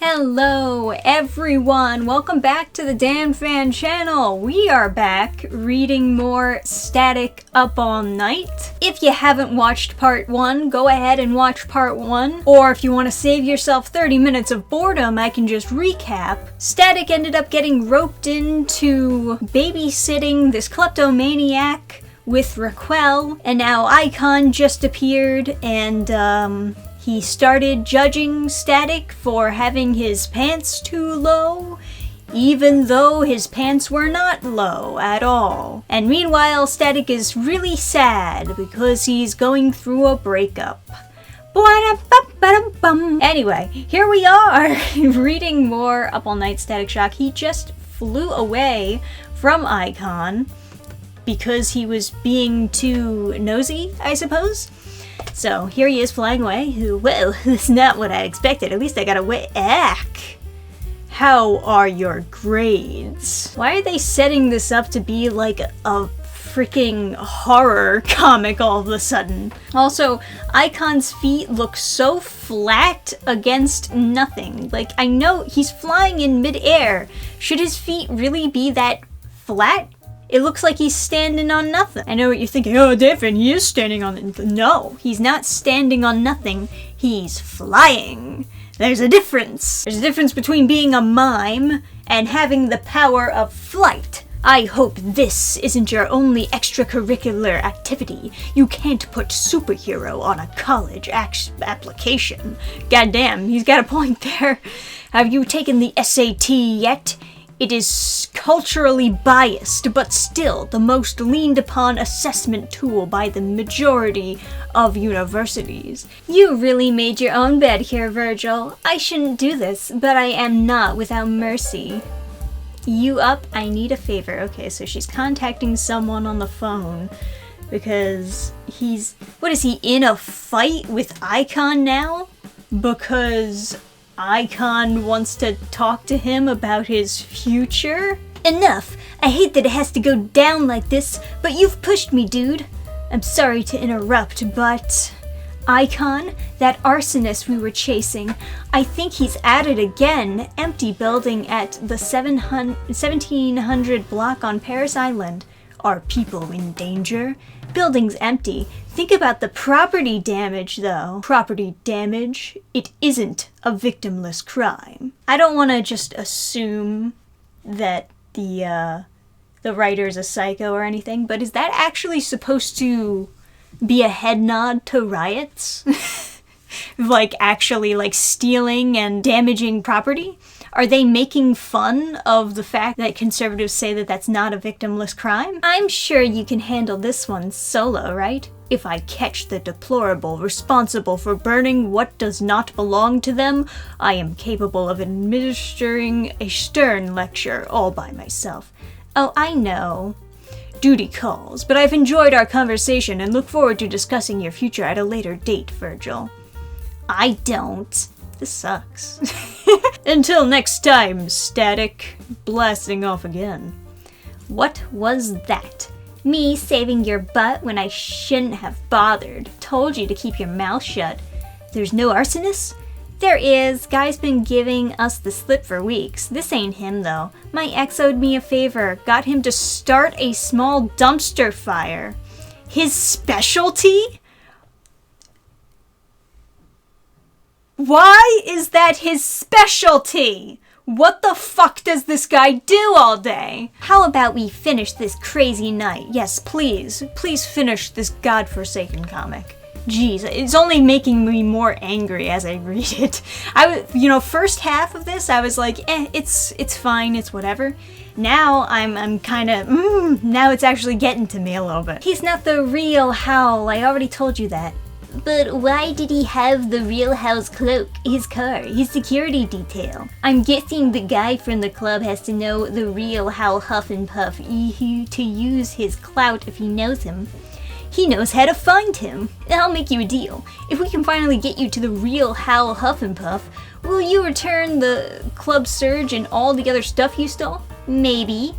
Hello everyone, welcome back to the Dannphan channel. We are back reading more Static Up All Night. If you haven't watched part 1, go ahead and watch part 1. Or if you want to save yourself 30 minutes of boredom, I can just recap. Static ended up getting roped into babysitting this kleptomaniac with Raquel, and now Icon just appeared and he started judging Static for having his pants too low, even though his pants were not low at all. And meanwhile, Static is really sad because he's going through a breakup. Anyway, here we are, reading more Up All Night Static Shock. He just flew away from Icon because he was being too nosy, I suppose. So here he is flying away. Well, that's not what I expected. At least I got away. How are your grades? Why are they setting this up to be like a freaking horror comic all of a sudden? Also, Icon's feet look so flat against nothing. Like, I know he's flying in midair. Should his feet really be that flat? It looks like he's standing on nothing. I know what you're thinking. Oh, Dannphan, he is standing on it. No, he's not standing on nothing. He's flying. There's a difference. There's a difference between being a mime and having the power of flight. I hope this isn't your only extracurricular activity. You can't put superhero on a college application. Goddamn, he's got a point there. Have you taken the SAT yet? It is culturally biased, but still the most leaned upon assessment tool by the majority of universities. You really made your own bed here, Virgil. I shouldn't do this, but I am not without mercy. You up? I need a favor. Okay, so she's contacting someone on the phone because what is he, in a fight with Icon now? Because Icon wants to talk to him about his future? Enough! I hate that it has to go down like this, but you've pushed me, dude. I'm sorry to interrupt, but Icon, that arsonist we were chasing, I think he's at it again. Empty building at the 1700 block on Paris Island. Are people in danger? Building's empty. Think about the property damage, though. Property damage? It isn't a victimless crime. I don't want to just assume that the writer's a psycho or anything, but is that actually supposed to be a head nod to riots? Like, actually, like, stealing and damaging property? Are they making fun of the fact that conservatives say that that's not a victimless crime? I'm sure you can handle this one solo, right? If I catch the deplorable responsible for burning what does not belong to them, I am capable of administering a stern lecture all by myself. Oh, I know. Duty calls, but I've enjoyed our conversation and look forward to discussing your future at a later date, Virgil. I don't. This sucks. Until next time, Static. Blasting off again. What was that? Me saving your butt when I shouldn't have bothered. Told you to keep your mouth shut. There's no arsonist? There is. Guy's been giving us the slip for weeks. This ain't him, though. My ex owed me a favor. Got him to start a small dumpster fire. His specialty? Why is that his specialty? What the fuck does this guy do all day? How about we finish this crazy night? Yes, please. Please finish this godforsaken comic. Jeez, it's only making me more angry as I read it. First half of this, I was like, it's fine, it's whatever. Now I'm kind of, now it's actually getting to me a little bit. He's not the real Howl, I already told you that. But why did he have the real Howl's cloak, his car, his security detail? I'm guessing the guy from the club has to know the real Howl Huff and Puff to use his clout if he knows him. He knows how to find him. I'll make you a deal. If we can finally get you to the real Howl Huff and Puff, will you return the club surge and all the other stuff you stole? Maybe.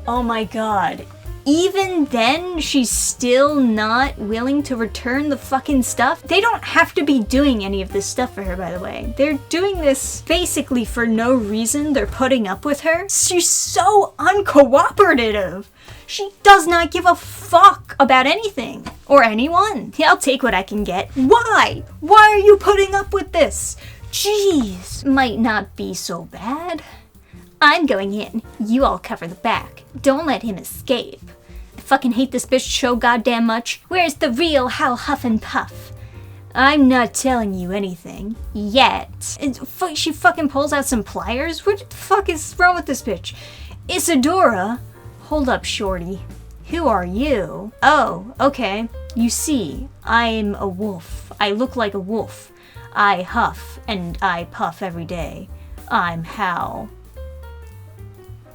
Oh my god. even then, she's still not willing to return the fucking stuff. They don't have to be doing any of this stuff for her, by the way. They're doing this basically for no reason. They're putting up with her. She's so uncooperative. She does not give a fuck about anything or anyone. Yeah, I'll take what I can get. Why? Why are you putting up with this? Jeez. Might not be so bad. I'm going in. You all cover the back. Don't let him escape. I fucking hate this bitch so goddamn much. Where's the real Huff and Puff? I'm not telling you anything. Yet. She fucking pulls out some pliers? What the fuck is wrong with this bitch? Isadora? Hold up, shorty. Who are you? Oh, okay. You see, I'm a wolf. I look like a wolf. I huff and I puff every day. I'm Hal.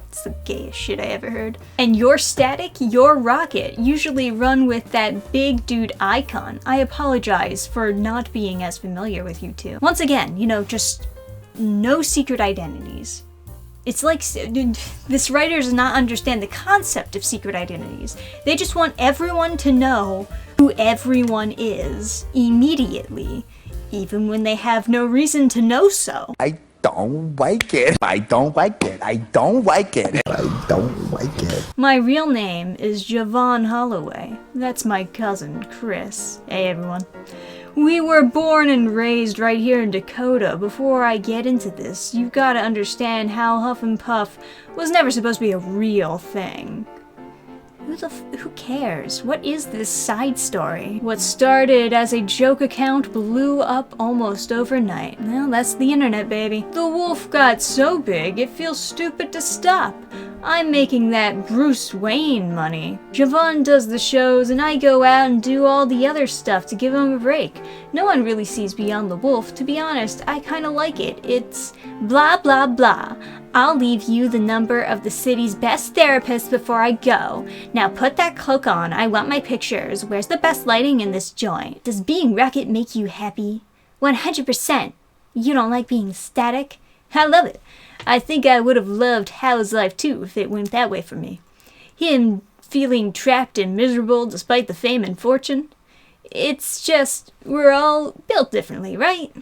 It's the gayest shit I ever heard. And your static, your rocket, usually run with that big dude icon. I apologize for not being as familiar with you two. Once again, just no secret identities. It's like this writer does not understand the concept of secret identities. They just want everyone to know who everyone is immediately, even when they have no reason to know so. I don't like it. I don't like it. I don't like it. I don't like it. My real name is Javon Holloway. That's my cousin, Chris. Hey, everyone. We were born and raised right here in Dakota. Before I get into this, you've got to understand how Huff and Puff was never supposed to be a real thing. Who cares? What is this side story? What started as a joke account blew up almost overnight. Well, that's the internet, baby. The wolf got so big, it feels stupid to stop. I'm making that Bruce Wayne money. Javon does the shows, and I go out and do all the other stuff to give him a break. No one really sees beyond the wolf. To be honest, I kinda like it. It's blah blah blah. I'll leave you the number of the city's best therapist before I go. Now put that cloak on. I want my pictures. Where's the best lighting in this joint? Does being Rocket make you happy? 100%. You don't like being static? I love it. I think I would have loved Hal's life too if it went that way for me. Him feeling trapped and miserable despite the fame and fortune. It's just, we're all built differently, right?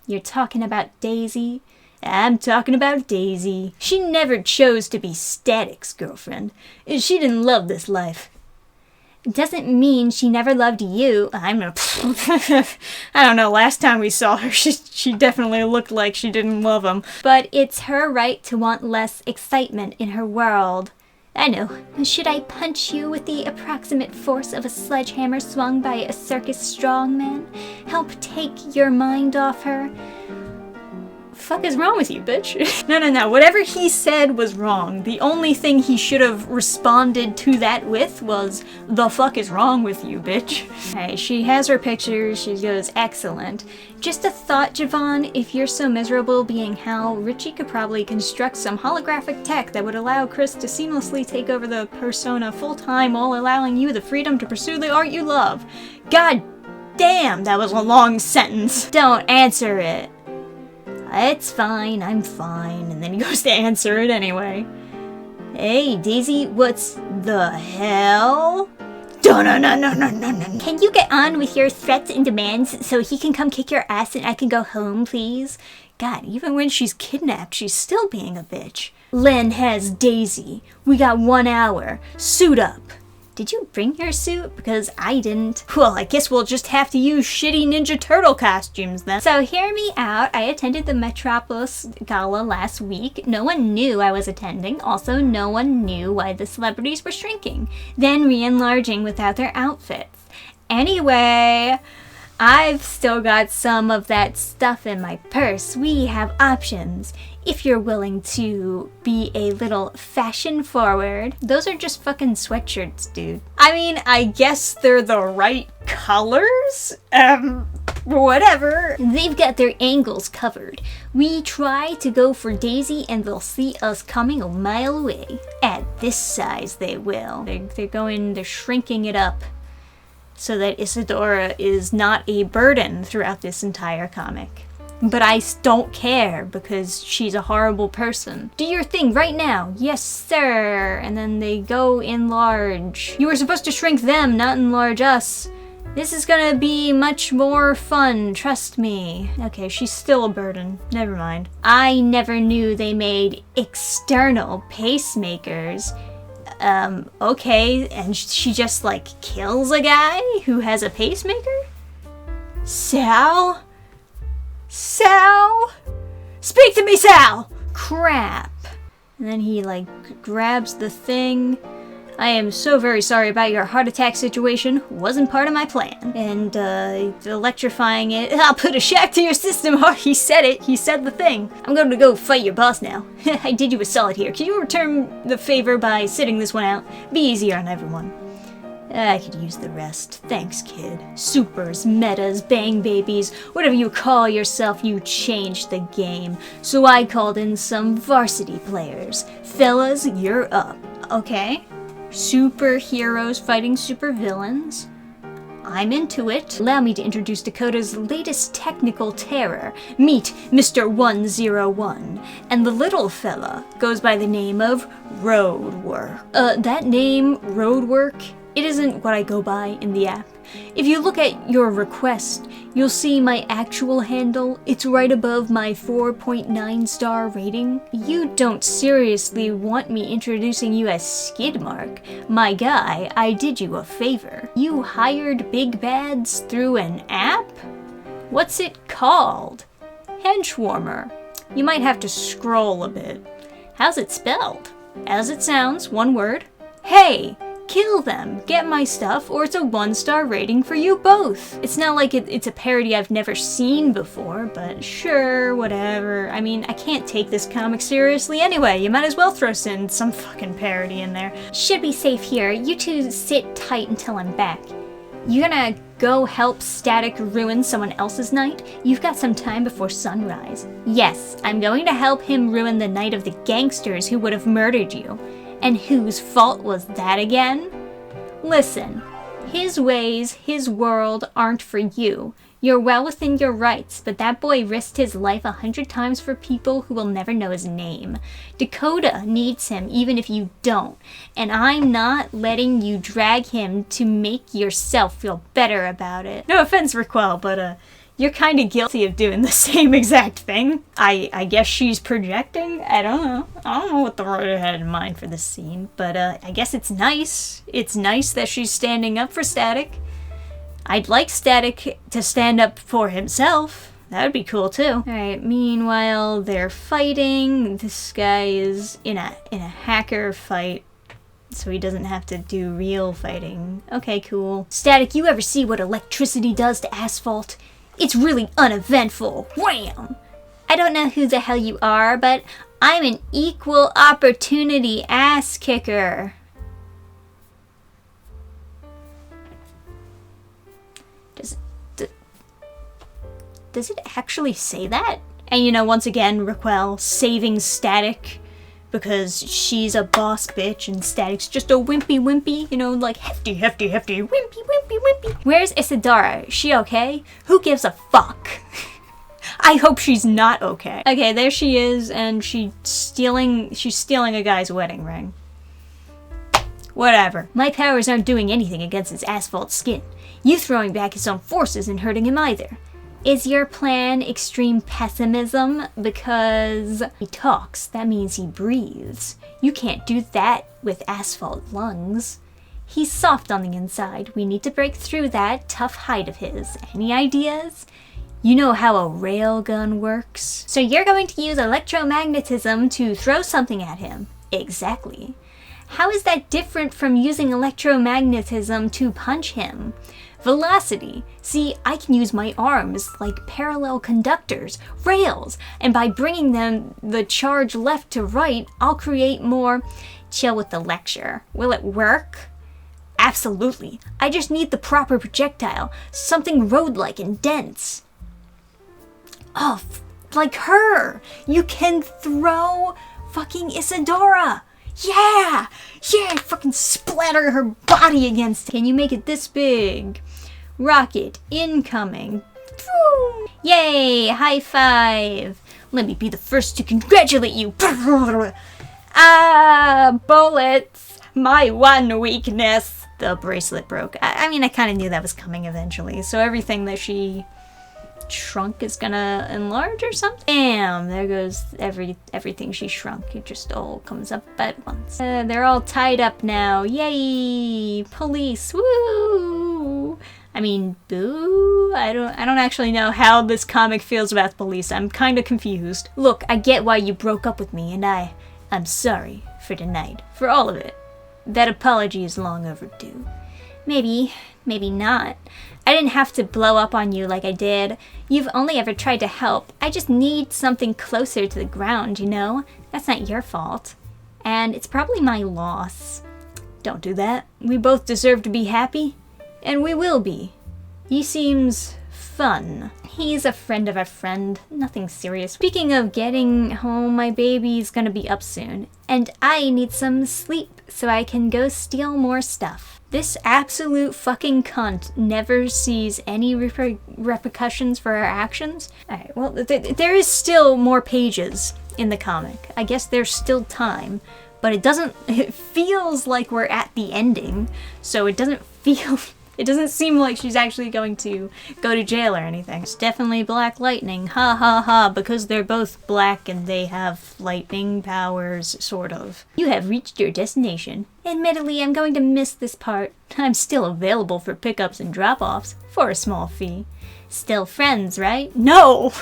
You're talking about Daisy? I'm talking about Daisy. She never chose to be Static's girlfriend. She didn't love this life. Doesn't mean she never loved you. I don't know, last time we saw her, she definitely looked like she didn't love him. But it's her right to want less excitement in her world. I know. Should I punch you with the approximate force of a sledgehammer swung by a circus strongman? Help take your mind off her? Fuck is wrong with you, bitch? No. Whatever he said was wrong. The only thing he should have responded to that with was, the fuck is wrong with you, bitch? Hey, she has her pictures. She goes, excellent. Just a thought, Javon. If you're so miserable being Hal, Richie could probably construct some holographic tech that would allow Chris to seamlessly take over the persona full-time while allowing you the freedom to pursue the art you love. God damn, that was a long sentence. Don't answer it. It's fine, I'm fine. And then he goes to answer it anyway. Hey, Daisy, what's the hell? No. Can you get on with your threats and demands so he can come kick your ass and I can go home, please? God, even when she's kidnapped, she's still being a bitch. Len has Daisy. We got 1 hour. Suit up. Did you bring your suit? Because I didn't. Well, I guess we'll just have to use shitty Ninja Turtle costumes then. So hear me out. I attended the Metropolis Gala last week. No one knew I was attending. Also, no one knew why the celebrities were shrinking, then re-enlarging without their outfits. Anyway, I've still got some of that stuff in my purse. We have options. If you're willing to be a little fashion forward. Those are just fucking sweatshirts, dude. I mean, I guess they're the right colors? Whatever. They've got their angles covered. We try to go for Daisy and they'll see us coming a mile away. At this size, they will. They're shrinking it up so that Isadora is not a burden throughout this entire comic. but I don't care because she's a horrible person. Do your thing right now. Yes, sir. And then they go enlarge. You were supposed to shrink them, not enlarge us. This is gonna be much more fun, trust me. Okay, she's still a burden. Never mind. I never knew they made external pacemakers. Okay, and she just, like, kills a guy who has a pacemaker? Sal? Sal? Speak to me, Sal! Crap. And then he, like, grabs the thing. I am so very sorry about your heart attack situation. Wasn't part of my plan. And, electrifying it. I'll put a shack to your system. Oh, he said it. He said the thing. I'm going to go fight your boss now. I did you a solid here. Can you return the favor by sitting this one out? Be easier on everyone. I could use the rest. Thanks, kid. Supers, metas, bang babies, whatever you call yourself, you changed the game. So I called in some varsity players. Fellas, you're up. Okay. Superheroes fighting supervillains. I'm into it. Allow me to introduce Dakota's latest technical terror. Meet Mr. 101. And the little fella goes by the name of Roadwork. That name, Roadwork, it isn't what I go by in the app. If you look at your request, you'll see my actual handle. It's right above my 4.9 star rating. You don't seriously want me introducing you as Skidmark. My guy, I did you a favor. You hired big bads through an app? What's it called? Henchwarmer. You might have to scroll a bit. How's it spelled? As it sounds, one word. Hey! Kill them, get my stuff, or it's a 1-star rating for you both. It's not like it's a parody I've never seen before, but sure, whatever. I mean, I can't take this comic seriously anyway. You might as well throw some fucking parody in there. Should be safe here. You two sit tight until I'm back. You gonna go help Static ruin someone else's night? You've got some time before sunrise. Yes, I'm going to help him ruin the night of the gangsters who would have murdered you. And whose fault was that again? Listen, his ways, his world aren't for you. You're well within your rights, but that boy risked his life 100 times for people who will never know his name. Dakota needs him even if you don't, and I'm not letting you drag him to make yourself feel better about it. No offense, Raquel, but you're kind of guilty of doing the same exact thing. I guess she's projecting? I don't know. I don't know what the writer had in mind for this scene, but I guess it's nice. It's nice that she's standing up for Static. I'd like Static to stand up for himself. That would be cool too. Alright, meanwhile, they're fighting. This guy is in a hacker fight, so he doesn't have to do real fighting. Okay, cool. Static, you ever see what electricity does to asphalt? It's really uneventful. Wham! I don't know who the hell you are, but I'm an equal opportunity ass kicker. Does it actually say that? And you know, once again, Raquel saving Static because she's a boss bitch and Static's just a wimpy, you know, like hefty, wimpy. Where's Isadora? Is she okay? Who gives a fuck? I hope she's not okay. Okay, there she is, and she's stealing a guy's wedding ring. Whatever. My powers aren't doing anything against his asphalt skin. You throwing back his own forces isn't hurting him either. Is your plan extreme pessimism? Because he talks, that means he breathes. You can't do that with asphalt lungs. He's soft on the inside. We need to break through that tough hide of his. Any ideas? You know how a railgun works? So you're going to use electromagnetism to throw something at him. Exactly. How is that different from using electromagnetism to punch him? Velocity. See, I can use my arms like parallel conductors, rails, and by bringing them the charge left to right, I'll create more. Chill with the lecture. Will it work? Absolutely. I just need the proper projectile, something road-like and dense. Oh, like her. You can throw fucking Isadora. Yeah! Fucking splatter her body against it. Can you make it this big? Rocket incoming. Yay! High five! Let me be the first to congratulate you! Ah, bullets! My one weakness! The bracelet broke. I mean, I kind of knew that was coming eventually, so everything that she shrunk is gonna enlarge or something? Damn, there goes everything she shrunk. It just all comes up at once. They're all tied up now. Yay! Police! Woo! I mean, boo? I don't actually know how this comic feels about the police. I'm kind of confused. Look, I get why you broke up with me, and I'm sorry for tonight. For all of it. That apology is long overdue. Maybe not. I didn't have to blow up on you like I did. You've only ever tried to help. I just need something closer to the ground, you know? That's not your fault. And it's probably my loss. Don't do that. We both deserve to be happy. And we will be. He seems fun. He's a friend of a friend. Nothing serious. Speaking of getting home, my baby's gonna be up soon. And I need some sleep so I can go steal more stuff. This absolute fucking cunt never sees any repercussions for her actions. Alright, well, there is still more pages in the comic. I guess there's still time. But it feels like we're at the ending. So it doesn't seem like she's actually going to go to jail or anything. It's definitely Black Lightning, ha ha ha, because they're both black and they have lightning powers, sort of. You have reached your destination. Admittedly, I'm going to miss this part. I'm still available for pickups and drop-offs, for a small fee. Still friends, right? No!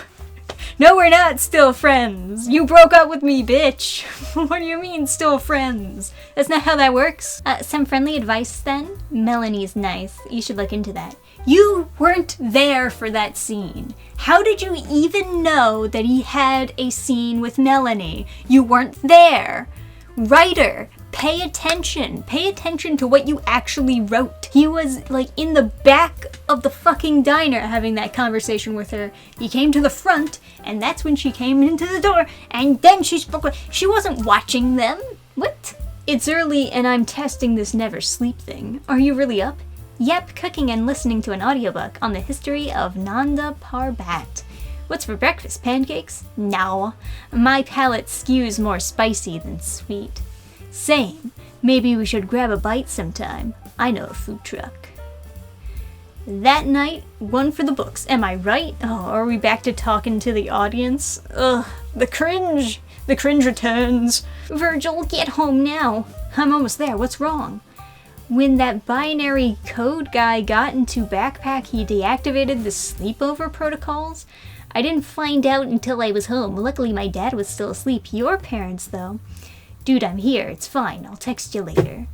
No, we're not still friends. You broke up with me, bitch. What do you mean, still friends? That's not how that works. Some friendly advice, then? Melanie's nice. You should look into that. You weren't there for that scene. How did you even know that he had a scene with Melanie? You weren't there. Writer, pay attention. Pay attention to what you actually wrote. He was, like, in the back of the fucking diner having that conversation with her. He came to the front, and that's when she came into the door, and then she spoke. She wasn't watching them. What? It's early, and I'm testing this never sleep thing. Are you really up? Yep, cooking and listening to an audiobook on the history of Nanda Parbat. What's for breakfast, pancakes? No. My palate skews more spicy than sweet. Same. Maybe we should grab a bite sometime. I know a food truck. That night, one for the books. Am I right? Oh, are we back to talking to the audience? Ugh, the cringe. The cringe returns. Virgil, get home now. I'm almost there. What's wrong? When that binary code guy got into Backpack, he deactivated the sleepover protocols. I didn't find out until I was home. Luckily, my dad was still asleep. Your parents, though. Dude, I'm here. It's fine. I'll text you later.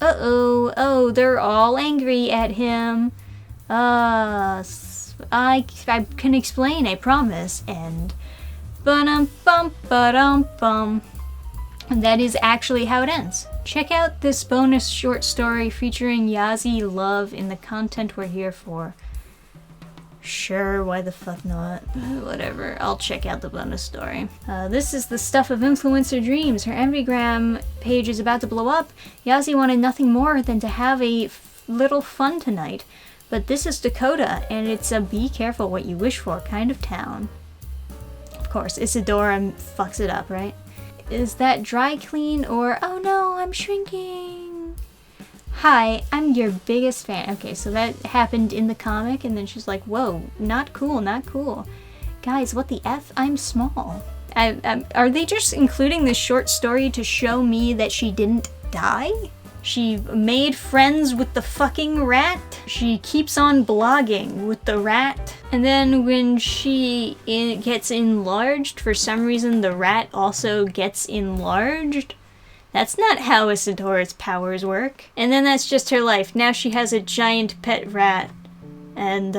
Uh-oh. Oh, they're all angry at him. I can explain, I promise. And ba-dum-bum, ba-dum-bum. And that is actually how it ends. Check out this bonus short story featuring Yazi Love in the content we're here for. Sure, why the fuck not? Whatever, I'll check out the bonus story. This is the stuff of influencer dreams. Her Enneagram page is about to blow up. Yazi wanted nothing more than to have a little fun tonight. But this is Dakota, and it's a be careful what you wish for kind of town. Of course, Isadora fucks it up, right? Is that dry clean or, oh no, I'm shrinking? Hi, I'm your biggest fan. Okay, so that happened in the comic, and then she's like, whoa, not cool, not cool. Guys, what the F? I'm small. Are they just including this short story to show me that she didn't die? She made friends with the fucking rat. She keeps on blogging with the rat. And then when she gets enlarged, for some reason the rat also gets enlarged. That's not how Isadora's powers work. And then that's just her life. Now she has a giant pet rat. And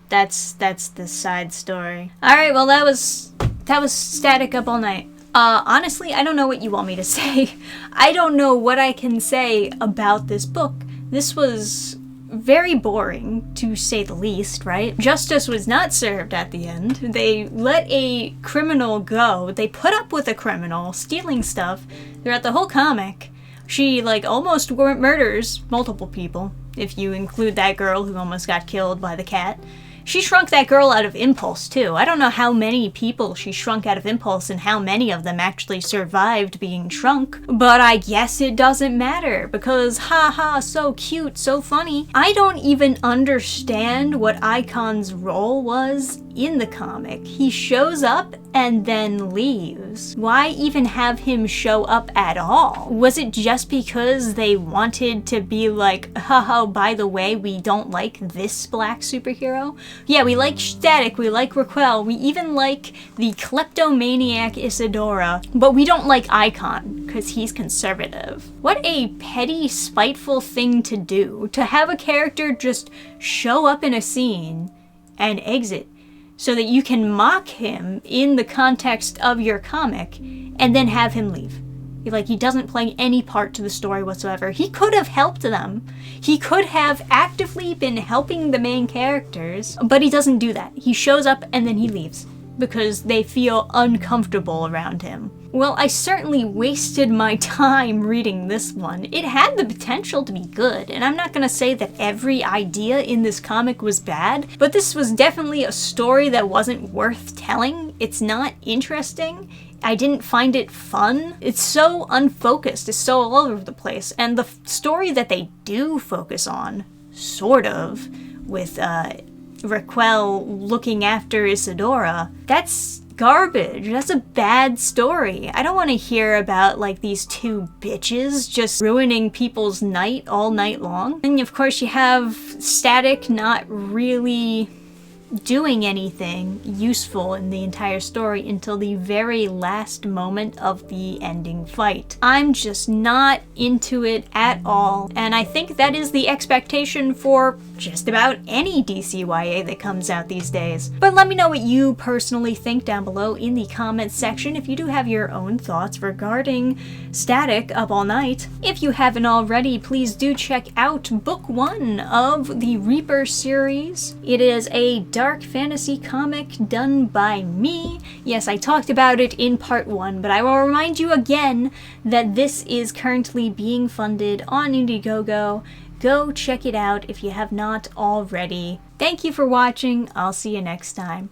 that's the side story. Alright, well that was Static Up All Night. Honestly, I don't know what you want me to say. I don't know what I can say about this book. This was very boring, to say the least, right? Justice was not served at the end. They let a criminal go. They put up with a criminal stealing stuff throughout the whole comic. She, like, almost murders multiple people, if you include that girl who almost got killed by the cat. She shrunk that girl out of impulse, too. I don't know how many people she shrunk out of impulse and how many of them actually survived being shrunk, but I guess it doesn't matter because haha, so cute, so funny. I don't even understand what Icon's role was in the comic. He shows up and then leaves. Why even have him show up at all? Was it just because they wanted to be like, haha, by the way, we don't like this black superhero? Yeah, we like Static, we like Raquel, we even like the kleptomaniac Isadora, but we don't like Icon, because he's conservative. What a petty, spiteful thing to do, to have a character just show up in a scene and exit, so that you can mock him in the context of your comic, and then have him leave. Like, he doesn't play any part to the story whatsoever. He could have helped them. He could have actively been helping the main characters, but he doesn't do that. He shows up and then he leaves because they feel uncomfortable around him. Well, I certainly wasted my time reading this one. It had the potential to be good, and I'm not gonna say that every idea in this comic was bad, but this was definitely a story that wasn't worth telling. It's not interesting. I didn't find it fun. It's so unfocused, it's so all over the place, and the story that they do focus on, sort of, with Raquel looking after Isadora, that's garbage. That's a bad story. I don't want to hear about like these two bitches just ruining people's night all night long. And of course you have Static not really doing anything useful in the entire story until the very last moment of the ending fight. I'm just not into it at all, and I think that is the expectation for just about any DCYA that comes out these days. But let me know what you personally think down below in the comments section if you do have your own thoughts regarding Static Up All Night. If you haven't already, please do check out book 1 of the Reaper series. It is a dark fantasy comic done by me. Yes, I talked about it in part 1, but I will remind you again that this is currently being funded on Indiegogo. Go check it out if you have not already. Thank you for watching. I'll see you next time.